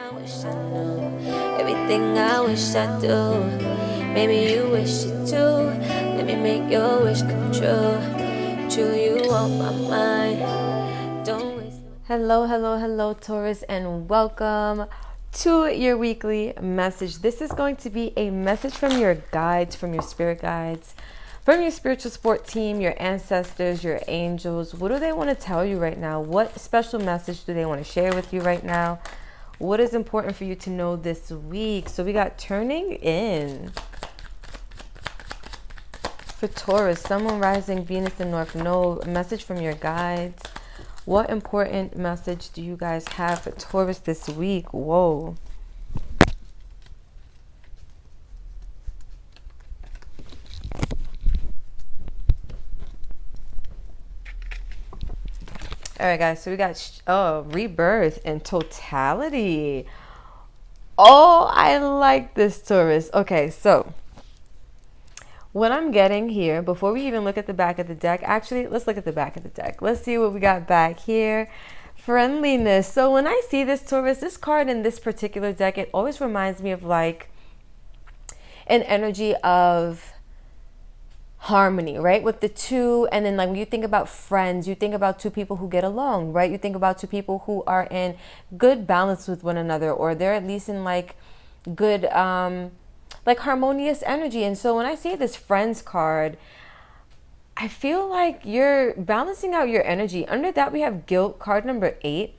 I wish I knew, everything I wish I do. Maybe you wish it too. Let me make your wish come true. True, you on my mind. Don't waste. Hello, Taurus, and welcome to your weekly message. This is going to be a message from your guides, from your spirit guides, from your spiritual support team, your ancestors, your angels. What do they want to tell you right now? What special message do they want to share with you right now? What is important for you to know this week? So we got turning in for Taurus, Sun, Moon, Rising, Venus, and North Node. A message from your guides. What important message do you guys have for Taurus this week? Whoa. All right, guys, so we got rebirth and totality. Oh, I like this, Taurus. Okay, so what I'm getting here, before we even look at the back of the deck, actually, let's look at the back of the deck. Let's see what we got back here. Friendliness. So when I see this, Taurus, this card in this particular deck, it always reminds me of like an energy of harmony, right? With the two, and then like when you think about friends, you think about two people who get along, right? You think about two people who are in good balance with one another, or they're at least in like good like harmonious energy. And so when I see this friends card, I feel like you're balancing out your energy. Under that we have guilt, card number 8.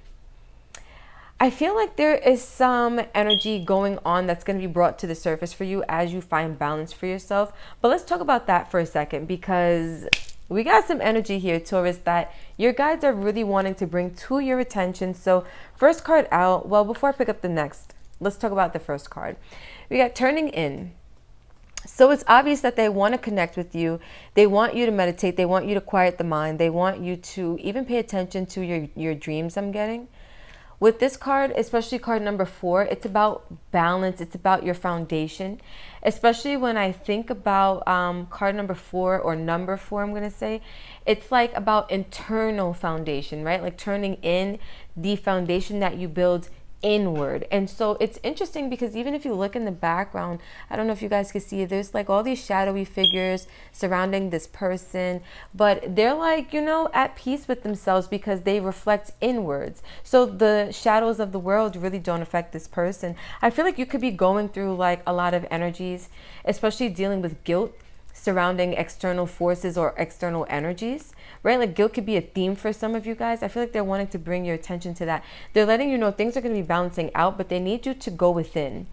I feel like there is some energy going on that's going to be brought to the surface for you as you find balance for yourself. But let's talk about that for a second, because we got some energy here, Taurus, that your guides are really wanting to bring to your attention. So first card out, well, before I pick up the next, let's talk about the first card. We got turning in. So it's obvious that they want to connect with you. They want you to meditate. They want you to quiet the mind. They want you to even pay attention to your dreams, I'm getting. With this card, especially card number 4, it's about balance. It's about your foundation. Especially when I think about card number 4, or number 4, I'm going to say, it's like about internal foundation, right? Like turning in the foundation that you build inward. And so it's interesting because even if you look in the background, I don't know if you guys can see it, there's like all these shadowy figures surrounding this person, but they're like, you know, at peace with themselves because they reflect inwards. So the shadows of the world really don't affect this person. I feel like you could be going through like a lot of energies, especially dealing with guilt surrounding external forces or external energies, right? Like guilt could be a theme for some of you guys. I feel like they're wanting to bring your attention to that. They're letting you know things are going to be balancing out, but they need you to go within.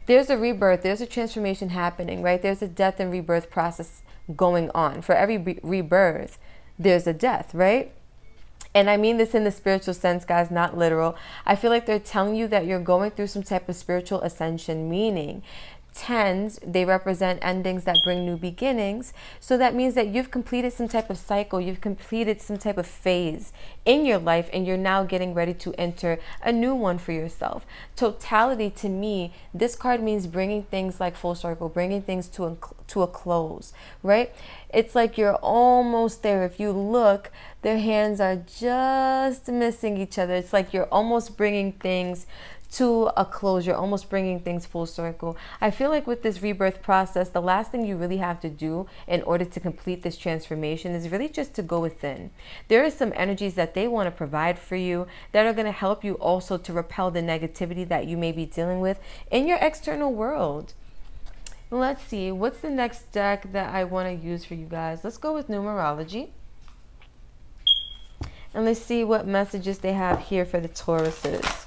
There's a rebirth, there's a transformation happening, right? There's a death and rebirth process going on. For every rebirth, there's a death, right? And I mean this in the spiritual sense, guys, not literal. I feel like they're telling you that you're going through some type of spiritual ascension, meaning 10s, they represent endings that bring new beginnings. So that means that you've completed some type of cycle, you've completed some type of phase in your life, and you're now getting ready to enter a new one for yourself. Totality, to me, this card means bringing things like full circle, bringing things to a close, right? It's like you're almost there. If you look, their hands are just missing each other. It's like you're almost bringing things to a close. You're almost bringing things full circle. I feel like with this rebirth process, the last thing you really have to do in order to complete this transformation is really just to go within. There are some energies that they want to provide for you that are going to help you also to repel the negativity that you may be dealing with in your external world. Let's see, what's the next deck that I want to use for you guys? Let's go with Numerology. And let's see what messages they have here for the Tauruses.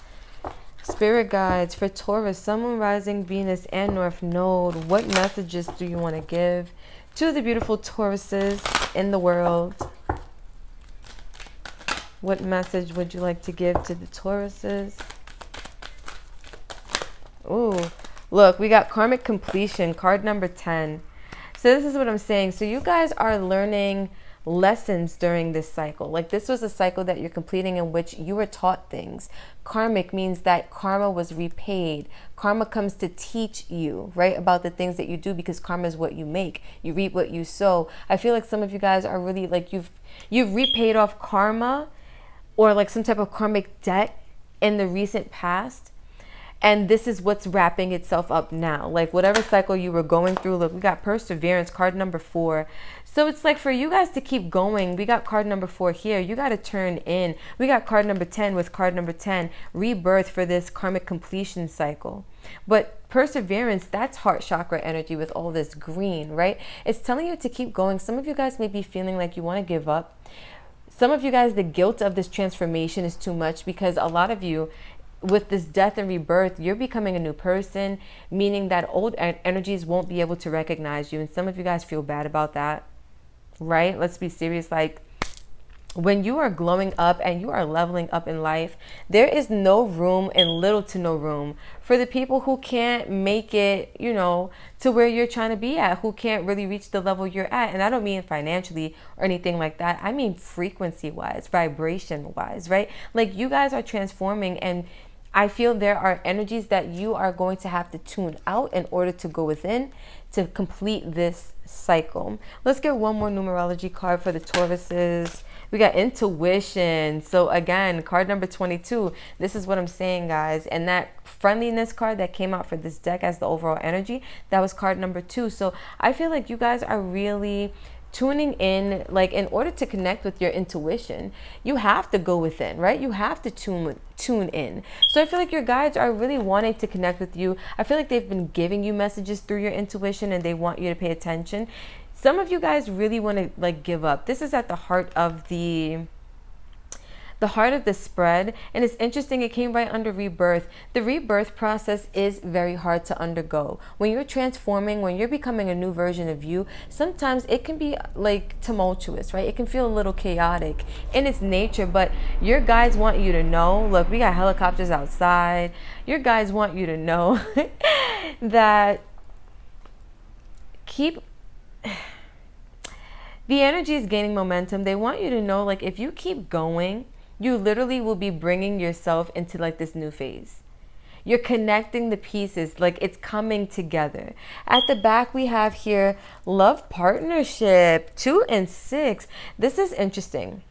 Spirit guides for Taurus, Sun, Moon, Rising, Venus, and North Node. What messages do you want to give to the beautiful Tauruses in the world? What message would you like to give to the Tauruses? Ooh, look, we got karmic completion, card number 10. So this is what I'm saying. So you guys are learning lessons during this cycle. Like this was a cycle that you're completing in which you were taught things. Karmic means that karma was repaid. Karma comes to teach you, right, about the things that you do, because karma is what you make. You reap what you sow. I feel like some of you guys are really like you've repaid off karma or like some type of karmic debt in the recent past. And this is what's wrapping itself up now. Like whatever cycle you were going through, look, we got perseverance, card number 4. So it's like for you guys to keep going, we got card number 4 here. You got to turn in. We got card number 10 with card number 10, rebirth for this karmic completion cycle. But perseverance, that's heart chakra energy with all this green, right? It's telling you to keep going. Some of you guys may be feeling like you want to give up. Some of you guys, the guilt of this transformation is too much because a lot of you, with this death and rebirth, you're becoming a new person, meaning that old energies won't be able to recognize you. And some of you guys feel bad about that, right? Let's be serious. Like when you are glowing up and you are leveling up in life, there is no room and little to no room for the people who can't make it, you know, to where you're trying to be at, who can't really reach the level you're at. And I don't mean financially or anything like that. I mean frequency wise, vibration wise, right? Like you guys are transforming, and I feel there are energies that you are going to have to tune out in order to go within to complete this cycle. Let's get one more numerology card for the Tauruses. We got intuition. So again, card number 22. This is what I'm saying, guys. And that friendliness card that came out for this deck as the overall energy, that was card number 2. So I feel like you guys are really tuning in. Like in order to connect with your intuition, you have to go within, right? You have to tune in. So I feel like your guides are really wanting to connect with you. I feel like they've been giving you messages through your intuition and they want you to pay attention. Some of you guys really want to like give up. This is at the heart of the spread, and it's interesting, it came right under rebirth. The rebirth process is very hard to undergo. When you're transforming, when you're becoming a new version of you, sometimes it can be like tumultuous, right? It can feel a little chaotic in its nature, but your guides want you to know, look, we got helicopters outside. Your guides want you to know that the energy is gaining momentum. They want you to know, like, if you keep going, you literally will be bringing yourself into like this new phase. You're connecting the pieces, like it's coming together. At the back, we have here love partnership, 2 and 6. This is interesting.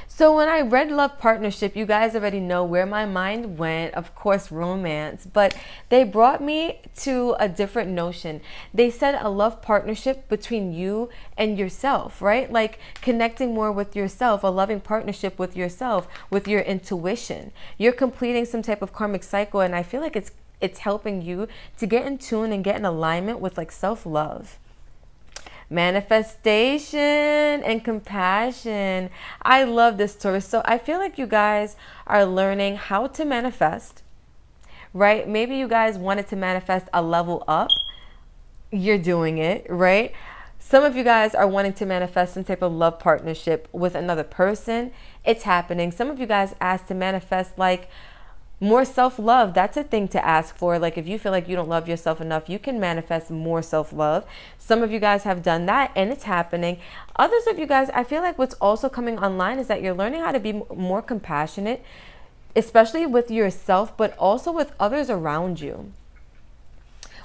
So when I read love partnership, you guys already know where my mind went, of course, romance, but they brought me to a different notion. They said a love partnership between you and yourself, right? Like connecting more with yourself, a loving partnership with yourself, with your intuition. You're completing some type of karmic cycle, and I feel like it's helping you to get in tune and get in alignment with like self-love. Manifestation and compassion. I love this, Taurus. So I feel like you guys are learning how to manifest, right? Maybe you guys wanted to manifest a level up. You're doing it, right? Some of you guys are wanting to manifest some type of love partnership with another person. It's happening. Some of you guys asked to manifest like more self-love. That's a thing to ask for. Like if you feel like you don't love yourself enough, you can manifest more self-love. Some of you guys have done that and it's happening. Others of you guys, I feel like what's also coming online is that you're learning how to be more compassionate, especially with yourself, but also with others around you,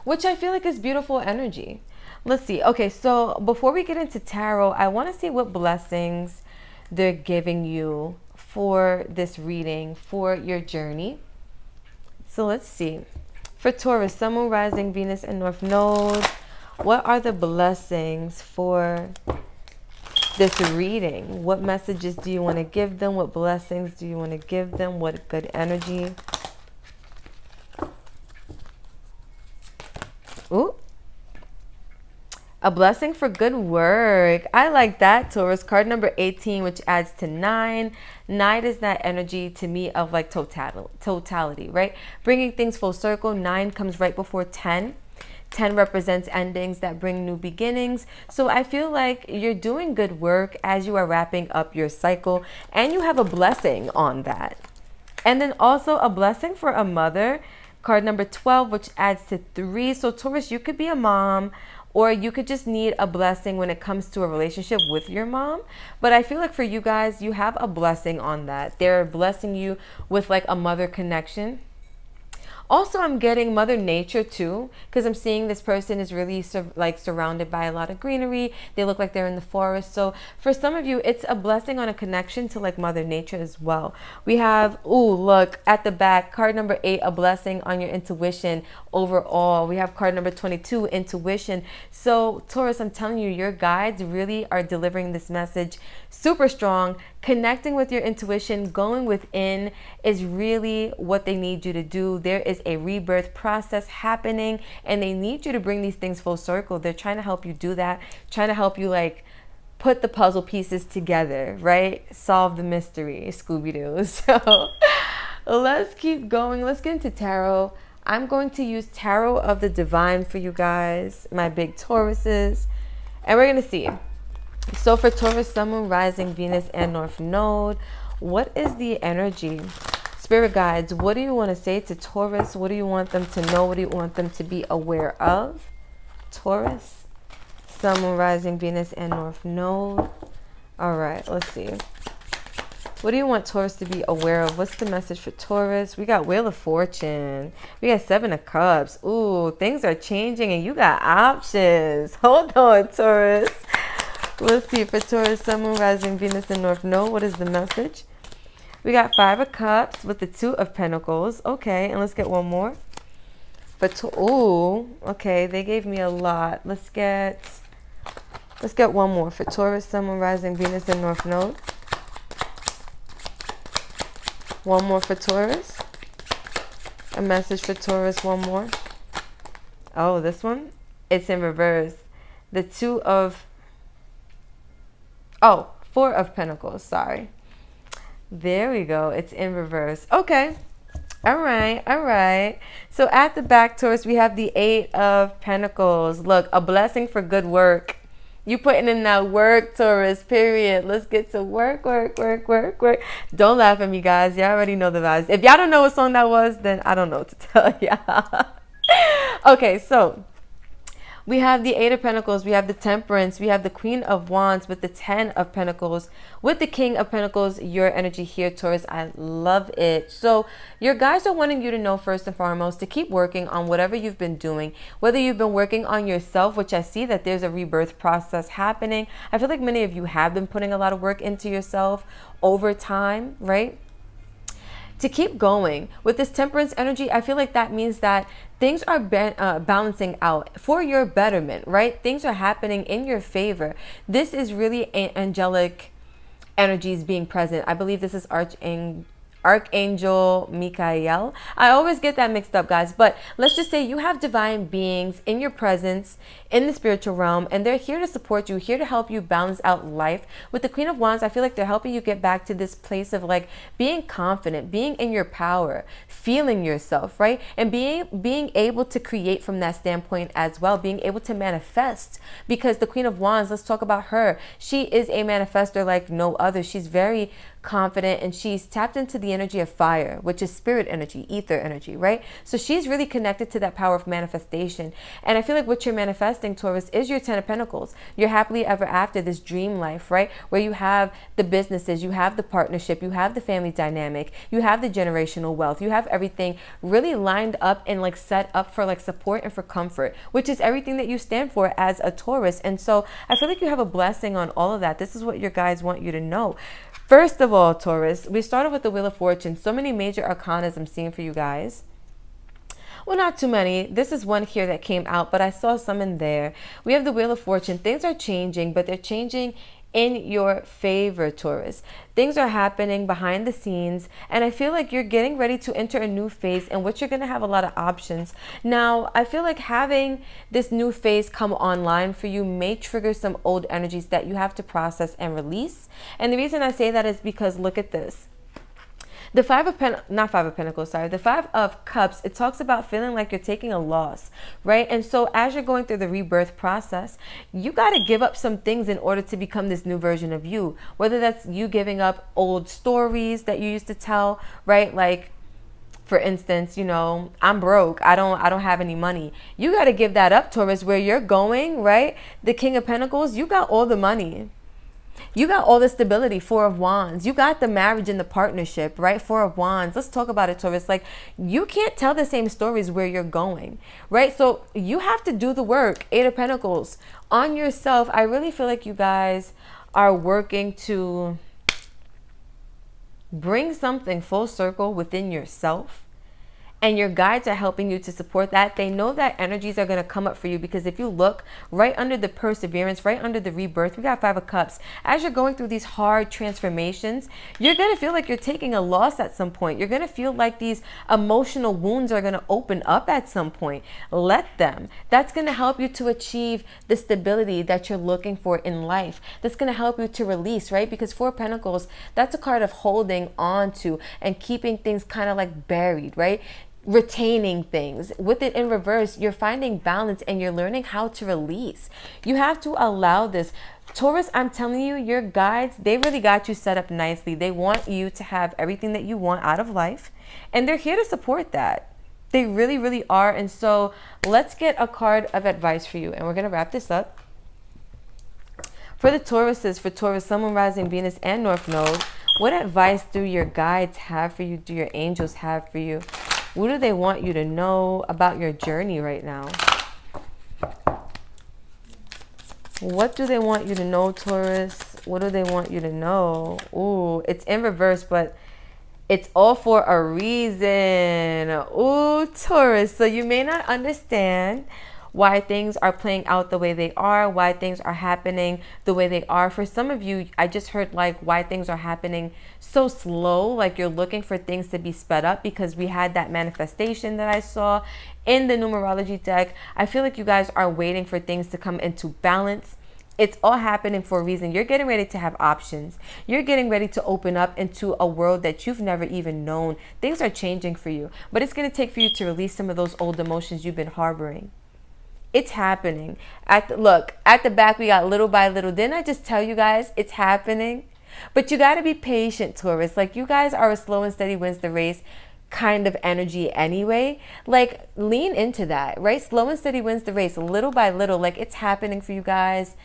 which I feel like is beautiful energy. Let's see. Okay, so before we get into tarot, I want to see what blessings they're giving you for this reading, for your journey. So let's see. For Taurus, Sun, Moon, Rising, Venus, and North Node, what are the blessings for this reading? What messages do you want to give them? What blessings do you want to give them? What good energy? Ooh. A blessing for good work. I like that, Taurus. Card number 18, which adds to 9. 9 is that energy to me of like totality, right? Bringing things full circle. 9 comes right before 10. 10 represents endings that bring new beginnings. So I feel like you're doing good work as you are wrapping up your cycle, and you have a blessing on that. And then also a blessing for a mother. Card number 12, which adds to 3. So Taurus, you could be a mom, or you could just need a blessing when it comes to a relationship with your mom. But I feel like for you guys, you have a blessing on that. They're blessing you with like a mother connection. Also, I'm getting Mother Nature too, because I'm seeing this person is really like surrounded by a lot of greenery. They look like they're in the forest. So for some of you, it's a blessing on a connection to like Mother Nature as well. We have, ooh, look at the back, card number 8, a blessing on your intuition overall. We have card number 22, intuition. So Taurus, I'm telling you, your guides really are delivering this message super strong. Connecting with your intuition, going within is really what they need you to do. There is a rebirth process happening and they need you to bring these things full circle. They're trying to help you do that, trying to help you like put the puzzle pieces together, right? Solve the mystery, Scooby-Doo. So let's keep going. Let's get into tarot. I'm going to use Tarot of the Divine for you guys, my big Tauruses, and we're going to see. So for Taurus, Sun, Moon, Rising, Venus, and North Node, what is the energy? Spirit guides, what do you want to say to Taurus? What do you want them to know? What do you want them to be aware of? Taurus, Sun, Moon, Rising, Venus, and North Node. All right, let's see. What do you want Taurus to be aware of? What's the message for Taurus? We got Wheel of Fortune. We got 7 of Cups. Ooh, things are changing and you got options. Hold on, Taurus. Let's see for Taurus, Sun, Moon, Rising, Venus, and North Node. What is the message? We got 5 of Cups with the 2 of Pentacles. Okay, and let's get one more. Ooh, okay, they gave me a lot. Let's get one more for Taurus, Sun, Moon, Rising, Venus, and North Node. One more for Taurus. A message for Taurus, one more. Oh, this one? It's in reverse. The 4 of Pentacles, sorry. There we go. It's in reverse. Okay. All right. So at the back, Taurus, we have the 8 of Pentacles. Look, a blessing for good work. You putting in that work, Taurus, period. Let's get to work. Don't laugh at me, guys. Y'all already know the vibes. If y'all don't know what song that was, then I don't know what to tell y'all. Okay, so we have the 8 of Pentacles, we have the Temperance, we have the Queen of Wands with the 10 of Pentacles, with the King of Pentacles, your energy here, Taurus. I love it. So your guides are wanting you to know, first and foremost, to keep working on whatever you've been doing, whether you've been working on yourself, which I see that there's a rebirth process happening. I feel like many of you have been putting a lot of work into yourself over time, right? To keep going with this Temperance energy, I feel like that means that things are balancing out for your betterment, right? Things are happening in your favor. This is really angelic energies being present. I believe this is Archangel Michael. I always get that mixed up, guys, but let's just say you have divine beings in your presence in the spiritual realm, and they're here to support you, here to help you balance out life. With the Queen of Wands, I feel like they're helping you get back to this place of like being confident, being in your power, feeling yourself, right? And being able to create from that standpoint as well, being able to manifest, because the Queen of Wands, let's talk about her. She is a manifestor like no other. She's very confident and she's tapped into the energy of fire, which is spirit energy, ether energy, right? So she's really connected to that power of manifestation. And I feel like what you're manifesting, Taurus, is your 10 of Pentacles, your happily ever after, this dream life, right? Where you have the businesses, you have the partnership, you have the family dynamic, you have the generational wealth, you have everything really lined up and like set up for like support and for comfort, which is everything that you stand for as a Taurus. And so I feel like you have a blessing on all of that. This is what your guides want you to know. First of all, Taurus, we started with the Wheel of Fortune. So many major arcanas I'm seeing for you guys. Well, not too many. This is one here that came out, but I saw some in there. We have the Wheel of Fortune. Things are changing, but they're changing in your favor, Taurus. Things are happening behind the scenes, and I feel like you're getting ready to enter a new phase in which you're going to have a lot of options. Now, I feel like having this new phase come online for you may trigger some old energies that you have to process and release. And the reason I say that is because look at this. The the 5 of Cups, it talks about feeling like you're taking a loss, right? And so as you're going through the rebirth process, you got to give up some things in order to become this new version of you, whether that's you giving up old stories that you used to tell, right? Like, for instance, you know, I'm broke. I don't have any money. You got to give that up, Taurus, where you're going, right? The King of Pentacles, you got all the money. You got all the stability, Four of Wands. You got the marriage and the partnership, right? Four of Wands. Let's talk about it, Taurus. Like, you can't tell the same stories where you're going, right? So you have to do the work. Eight of Pentacles on yourself. I really feel like you guys are working to bring something full circle within yourself. And your guides are helping you to support that. They know that energies are going to come up for you, because if you look right under the perseverance, right under the rebirth, we got Five of Cups. As you're going through these hard transformations, you're going to feel like you're taking a loss at some point. You're going to feel like these emotional wounds are going to open up at some point. Let them. That's going to help you to achieve the stability that you're looking for in life. That's going to help you to release, right? Because Four of Pentacles, that's a card of holding on to and keeping things kind of like buried, right? Retaining things. With it in reverse, you're finding balance and you're learning how to release. You have to allow this. Taurus, I'm telling you, your guides, they really got you set up nicely. They want you to have everything that you want out of life, and they're here to support that. They really, really are. And so let's get a card of advice for you, and we're going to wrap this up. For the Tauruses, for Taurus, Sun, Moon, Rising, Venus, and North Node, what advice do your guides have for you? Do your angels have for you? What do they want you to know about your journey right now? What do they want you to know, Taurus? What do they want you to know? Ooh, it's in reverse, but it's all for a reason. Ooh, Taurus. So you may not understand why things are playing out the way they are, why things are happening the way they are. For some of you, I just heard like why things are happening so slow, like you're looking for things to be sped up, because we had that manifestation that I saw in the numerology deck. I feel like you guys are waiting for things to come into balance. It's all happening for a reason. You're getting ready to have options. You're getting ready to open up into a world that you've never even known. Things are changing for you, but it's going to take for you to release some of those old emotions you've been harboring. It's happening. Look, at the back, we got little by little. Didn't I just tell you guys it's happening? But you got to be patient, Taurus. Like, you guys are a slow and steady wins the race kind of energy anyway. Like, lean into that, right? Slow and steady wins the race, little by little. Like, it's happening for you guys.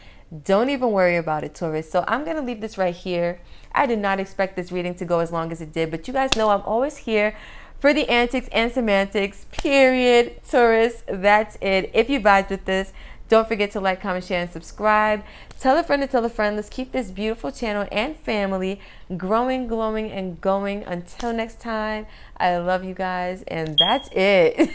Don't even worry about it, Taurus. So I'm going to leave this right here. I did not expect this reading to go as long as it did, but you guys know I'm always here for the antics and semantics, period. Taurus, that's it. If you vibed with this, don't forget to like, comment, share, and subscribe. Tell a friend to tell a friend. Let's keep this beautiful channel and family growing, glowing, and going. Until next time, I love you guys, and that's it.